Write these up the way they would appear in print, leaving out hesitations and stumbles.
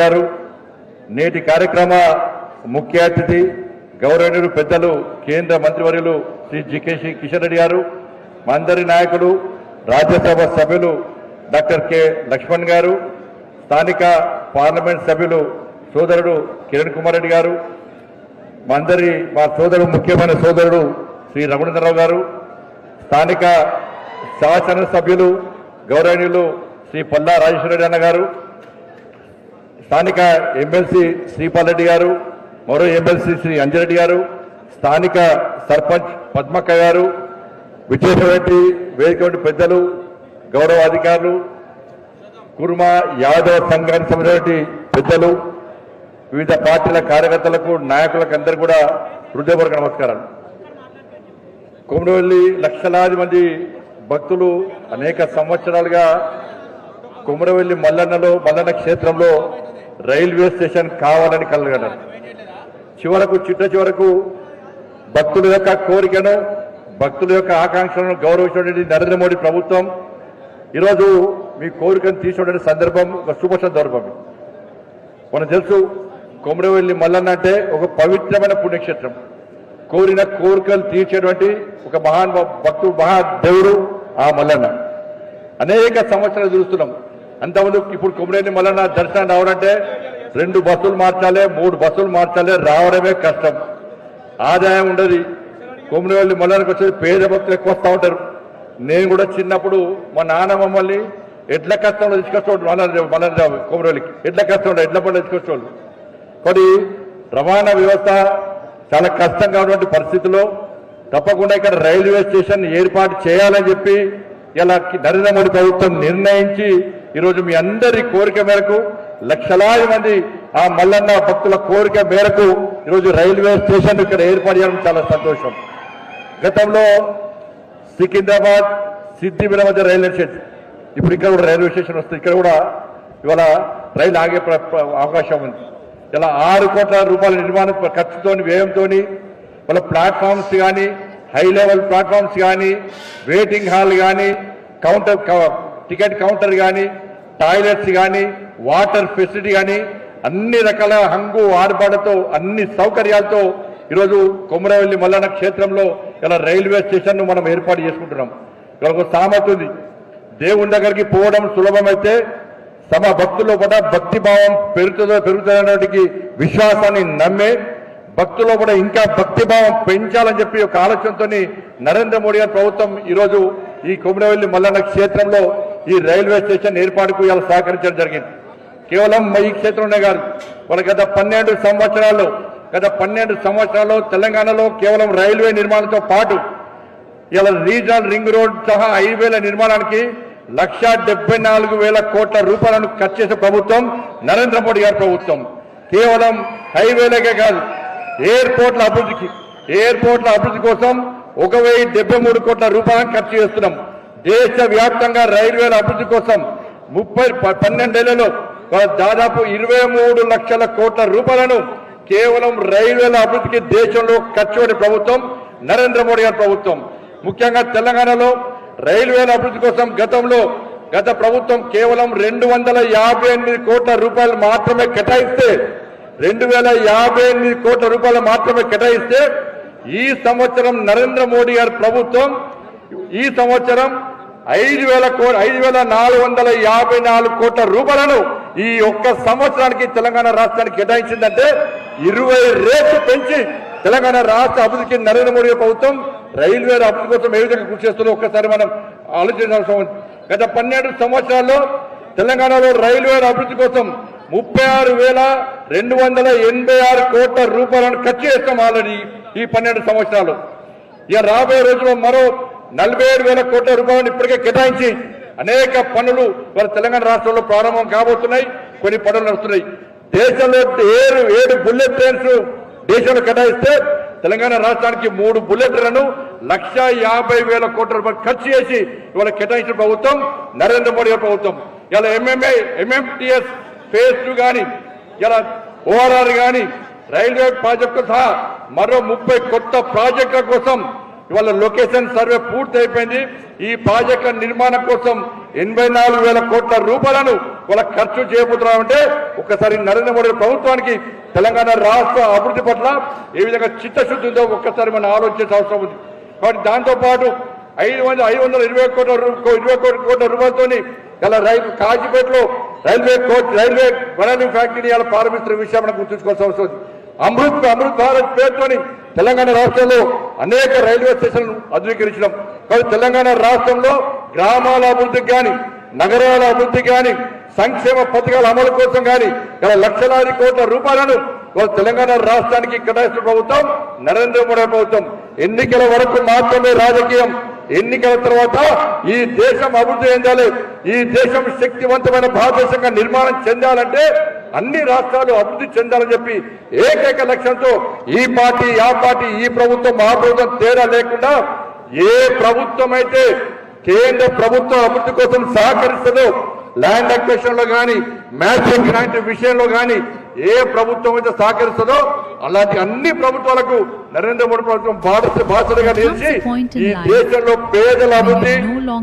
గారు నేటి కార్యక్రమ ముఖ్య అతిథి గౌరవనీయులు పెద్దలు కేంద్ర మంత్రివర్యులు శ్రీ జికేసి కిషన్ రెడ్డి గారు, మా అందరి నాయకుడు రాజ్యసభ సభ్యులు డాక్టర్ కె లక్ష్మణ్ గారు, స్థానిక పార్లమెంట్ సభ్యులు సోదరుడు కిరణ్ కుమార్ రెడ్డి గారు, మా సోదరుడు ముఖ్యమైన సోదరుడు శ్రీ రఘునందరావు గారు, స్థానిక శాసనసభ్యులు గౌరవనీయులు శ్రీ పల్లా రాజేశ్వర రెడ్డి అన్న గారు, స్థానిక ఎమ్మెల్సీ శ్రీపాల్ రెడ్డి గారు, మరో ఎమ్మెల్సీ శ్రీ అంజిరెడ్డి గారు, స్థానిక సర్పంచ్ పద్మక్క గారు, విశేషమైన వేదిక పెద్దలు, గౌరవ అధికారులు, కుర్మా యాదవ సంఘానికి సంబంధించిన పెద్దలు, వివిధ పార్టీల కార్యకర్తలకు, నాయకులకు అందరూ కూడా హృదయపూర్వక నమస్కారాలు. కొమరవెల్లి లక్షలాది మంది భక్తులు అనేక సంవత్సరాలుగా కొమరవెల్లి మల్లన్న క్షేత్రంలో రైల్వే స్టేషన్ కావాలని కలగన్నారు. చివరకు భక్తుల యొక్క కోరికను, భక్తుల యొక్క ఆకాంక్షలను గౌరవించినటువంటి నరేంద్ర మోడీ ప్రభుత్వం ఈరోజు మీ కోరికను తీసుకోవడానికి సందర్భం ఒక శుభ సందర్భం. మనకు తెలుసు, కొమరవెల్లి మల్లన్న అంటే ఒక పవిత్రమైన పుణ్యక్షేత్రం. కోరిన కోరికలు తీర్చేటువంటి ఒక భక్తుడు, మహాదేవుడు ఆ మల్లన్న. అనేక సంవత్సరాలు చూస్తున్నాం. అంతకుముందు ఇప్పుడు కొమరవెల్లి మల్లన్న దర్శనం రావాలంటే 2 బస్సులు మార్చాలి, 3 బస్సులు మార్చాలి, రావడమే కష్టం, ఆదాయం ఉండదు. కొమరవెల్లి మల్లన్నకు వచ్చేది పేద భక్తులు ఎక్కువ వస్తూ ఉంటారు. నేను కూడా చిన్నప్పుడు మా నాన్న మమ్మల్ని ఎడ్ల కష్టంలో తీసుకొచ్చేవాళ్ళు, మల్లన్న కొమరవెల్లికి ఎడ్ల కష్టంలో ఎడ్ల పనులు తీసుకొచ్చేవాళ్ళు. కానీ రవాణా వ్యవస్థ చాలా కష్టంగా ఉన్నటువంటి పరిస్థితుల్లో తప్పకుండా ఇక్కడ రైల్వే స్టేషన్ ఏర్పాటు చేయాలని చెప్పి ఇలా నరేంద్ర మోడీ ప్రభుత్వం నిర్ణయించి ఈరోజు మీ అందరి కోరిక మేరకు లక్షలాది మంది ఆ మల్లన్న భక్తుల కోరిక మేరకు ఈరోజు రైల్వే స్టేషన్ ఇక్కడ ఏర్పాటు చేయడం చాలా సంతోషం. గతంలో సికింద్రాబాద్ సిద్దిపేట మధ్య రైల్వే స్టేషన్, ఇప్పుడు ఇక్కడ కూడా రైల్వే స్టేషన్ వస్తుంది. ఇక్కడ కూడా ఇవాళ రైలు ఆగే అవకాశం ఉంది. ఇలా 6 కోట్ల రూపాయల నిర్మాణ ఖర్చుతో, వ్యయంతో వాళ్ళ ప్లాట్ఫామ్స్ కానీ, హై లెవెల్ ప్లాట్ఫామ్స్ కానీ, వెయిటింగ్ హాల్ కానీ, టికెట్ కౌంటర్ కానీ, టాయిలెట్స్ కానీ, వాటర్ ఫెసిలిటీ కానీ, అన్ని రకాల హంగు ఆర్భాటతో, అన్ని సౌకర్యాలతో ఈరోజు కొమరవెల్లి మల్లన్న క్షేత్రంలో ఇలా రైల్వే స్టేషన్ మనం ఏర్పాటు చేసుకుంటున్నాం. ఇక్కడ ఒక సామెత ఉంది, దేవుని దగ్గరికి పోవడం సులభమైతే తమ భక్తుల్లో కూడా భక్తి భావం పెరుగుతుందనేటికి విశ్వాసాన్ని నమ్మే భక్తుల్లో కూడా ఇంకా భక్తి భావం పెంచాలని చెప్పి ఒక ఆలోచనతో నరేంద్ర మోడీ గారి ప్రభుత్వం ఈరోజు ఈ కొమరవెల్లి మల్లన్న క్షేత్రంలో ఈ రైల్వే స్టేషన్ ఏర్పాటుకు ఇలా సహకరించడం జరిగింది. కేవలం ఈ క్షేత్రంలో కాదు, వాళ్ళ గత 12 సంవత్సరాల్లో తెలంగాణలో కేవలం రైల్వే నిర్మాణంతో పాటు ఇలా రీజనల్ రింగ్ రోడ్ సహా హైవేల నిర్మాణానికి 1,74,000 కోట్ల రూపాయలను ఖర్చు చేసే ప్రభుత్వం నరేంద్ర మోడీ గారి ప్రభుత్వం. కేవలం హైవేలకే కాదు, ఎయిర్పోర్ట్ల అభివృద్ధి కోసం 1,073 కోట్ల రూపాయలను ఖర్చు చేస్తున్నాం. దేశవ్యాప్తంగా రైల్వేల అభివృద్ధి కోసం 12 ఏళ్లలో దాదాపు 23 లక్షల కోట్ల రూపాయలను కేవలం రైల్వేల అభివృద్ధికి దేశంలో ఖర్చు పెట్టే ప్రభుత్వం నరేంద్ర మోడీ గారి ప్రభుత్వం. ముఖ్యంగా తెలంగాణలో రైల్వేల అభివృద్ధి కోసం గత ప్రభుత్వం కేవలం 258 కోట్ల రూపాయలు మాత్రమే కేటాయిస్తే 2,058 కోట్ల రూపాయలు మాత్రమే కేటాయిస్తే ఈ సంవత్సరం నరేంద్ర మోడీ గారి ప్రభుత్వం ఈ సంవత్సరం 5,454 కోట్ల రూపాయలను ఈ ఒక్క సంవత్సరానికి తెలంగాణ రాష్ట్రానికి కేటాయించిందంటే 20 రెట్లు పెంచి తెలంగాణ రాష్ట్ర అభివృద్ధికి నరేంద్ర మోడీ ప్రభుత్వం రైల్వేల అభివృద్ధి కోసం ఏ విధంగా కృషి చేస్తుందో ఒక్కసారి మనం ఆలోచించాల్సిన అవసరం ఉంది. గత 12 సంవత్సరాల్లో తెలంగాణలో రైల్వేల అభివృద్ధి కోసం 36,286 కోట్ల రూపాయలను ఖర్చు చేస్తాం ఆల్రెడీ ఈ 12 సంవత్సరాలు. ఇక రాబోయే రోజుల్లో మరో 47,000 కోట్ల రూపాయలను ఇప్పటికే కేటాయించి అనేక పనులు మన తెలంగాణ రాష్ట్రంలో ప్రారంభం కాబోతున్నాయి. కొన్ని పనులు నడుస్తున్నాయి. దేశంలో 7 బుల్లెట్ ట్రైన్స్ దేశంలో కేటాయిస్తే తెలంగాణ రాష్ట్రానికి 3 బుల్లెట్ ట్రైన్లను 1,50,000 కోట్ల రూపాయలు ఖర్చు చేసి ఇవాళ కేటాయించిన ప్రభుత్వం నరేంద్ర మోడీ ప్రభుత్వం. ఇలా MMTS phase 2 కానీ, ఇలా ORR కానీ, రైల్వే ప్రాజెక్టు సహా మరో 30 కొత్త ప్రాజెక్టుల కోసం ఇవాళ లొకేషన్ సర్వే పూర్తి అయిపోయింది. ఈ ప్రాజెక్టుల నిర్మాణం కోసం 84,000 కోట్ల రూపాయలను వాళ్ళ ఖర్చు చేయబోతున్నామంటే ఒక్కసారి నరేంద్ర మోడీ ప్రభుత్వానికి తెలంగాణ రాష్ట్ర అభివృద్ధి పట్ల ఏ విధంగా చిత్తశుద్ధి ఉందో ఒక్కసారి మనం ఆలోచించే అవసరం ఉంది. కాబట్టి దాంతోపాటు 520 కోట్ల రూపాయలతోని ఇలా కాజీపేటలో రైల్వే వనరుల ఫ్యాక్టరీని ఇలా ప్రారంభిస్తున్న విషయం మనం గుర్తుంచుకోవాల్సిన అవసరం ఉంది. అమృత్ భారత్ పేరుతోని తెలంగాణ రాష్ట్రంలో అనేక రైల్వే స్టేషన్లు ఆధునీకరించడం. కాబట్టి తెలంగాణ రాష్ట్రంలో గ్రామాల అభివృద్ధికి కానీ నగరాల అభివృద్ధికి కానీ సంక్షేమ పథకాల అమలు కోసం కానీ ఇలా లక్షలాది కోట్ల రూపాయలను తెలంగాణ రాష్ట్రానికి కేటాయిస్తున్న ప్రభుత్వం నరేంద్ర మోడీ ప్రభుత్వం. ఎన్నికల వరకు మాత్రమే రాజకీయం, ఎన్నికల తర్వాత ఈ దేశం అభివృద్ధి చెందాలి, ఈ దేశం శక్తివంతమైన భారతదేశంగా నిర్మాణం చెందాలంటే అన్ని రాష్ట్రాలు అభివృద్ధి చెందాలని చెప్పి ఏకైక లక్ష్యంతో ఈ పార్టీ ఆ పార్టీ ఈ ప్రభుత్వం ఆ ప్రభుత్వం తేడా లేకుండా ఏ ప్రభుత్వం అయితే కేంద్ర ప్రభుత్వం అభివృద్ధి కోసం సహకరిస్తుందో ల్యాండ్ అక్విజిషన్ లో కానీ మ్యాచింగ్ గ్రాంట్ విషయంలో కానీ ఏ ప్రభుత్వం అయితే సహకరిస్తుందో అలాంటి అన్ని ప్రభుత్వాలకు నరేంద్ర మోడీ ప్రభుత్వం బాధ్యతగా నిలిచి ఈ దేశంలో పేదల అభివృద్ధి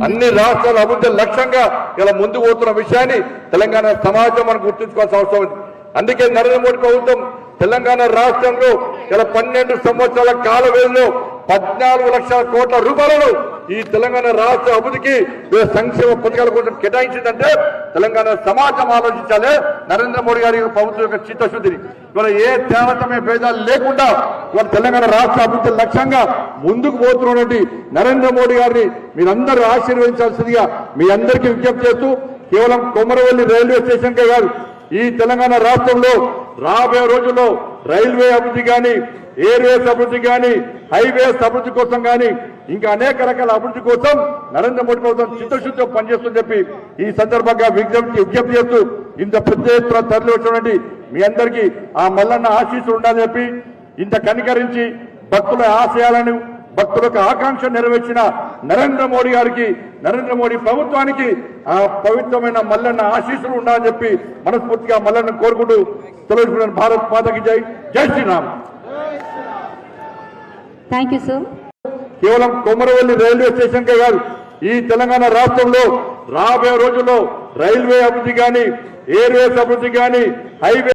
అన్ని రాష్ట్రాల అభివృద్ధి లక్ష్యంగా ఇలా ముందుకు పోతున్న విషయాన్ని తెలంగాణ సమాజం మనం గుర్తుంచుకోవాల్సిన అవసరం ఉంది. అందుకే నరేంద్ర మోడీ ప్రభుత్వం తెలంగాణ రాష్ట్రంలో ఇలా 12 సంవత్సరాల కాల వ్యవధిలో 14 లక్షల కోట్ల రూపాయలను ఈ తెలంగాణ రాష్ట్ర అభివృద్ధికి సంక్షేమ పథకాల కోసం కేటాయించిందంటే తెలంగాణ సమాజం ఆలోచించాలి. నరేంద్ర మోడీ గారి ప్రభుత్వం యొక్క చిత్తశుద్ధిని ఇవాళ ఏ తేవతమే భేదాలు లేకుండా ఇవాళ తెలంగాణ రాష్ట్ర అభివృద్ధి లక్ష్యంగా ముందుకు పోతున్నటువంటి నరేంద్ర మోడీ గారిని మీరందరూ ఆశీర్వదించాల్సిందిగా మీ అందరికీ విజ్ఞప్తి చేస్తూ కేవలం కొమరవెల్లి రైల్వే స్టేషన్కే కాదు ఈ తెలంగాణ రాష్ట్రంలో రాబోయే రోజుల్లో రైల్వే అభివృద్ధి కానీ ఎయిర్వేస్ అభివృద్ధి కానీ హైవేస్ అభివృద్ధి కోసం కానీ ఇంకా అనేక రకాల అభివృద్ధి కోసం నరేంద్ర మోడీ ప్రభుత్వం చిత్తశుద్ధితో పనిచేస్తుందని చెప్పి ఈ సందర్భంగా విజ్ఞప్తి చేస్తూ ఇంత పెద్ద ఎత్తున తరలి వచ్చినటువంటి మీ అందరికీ ఆ మల్లన్న ఆశీస్సులు ఉండాలని చెప్పి ఇంత కనికరించి భక్తుల ఆశయాలను భక్తులకు ఆకాంక్ష నెరవేర్చిన నరేంద్ర మోడీ గారికి నరేంద్ర మోడీ ప్రభుత్వానికి ఆ పవిత్రమైన మల్లన్న ఆశీస్సులు ఉండాలని చెప్పి మనస్ఫూర్తిగా మల్లన్న కోరుకుంటూ తొలగించుకున్నాను. భారత్ మాతకి జై, జై శ్రీరామ్. Thank you sir. కేవలం కొమరవెల్లి రైల్వే స్టేషన్కే కాదు ఈ తెలంగాణ రాష్ట్రంలో రాబోయే రోజుల్లో రైల్వే అభివృద్ధి కానీ ఎయిర్వేస్ అభివృద్ధి కానీ హైవే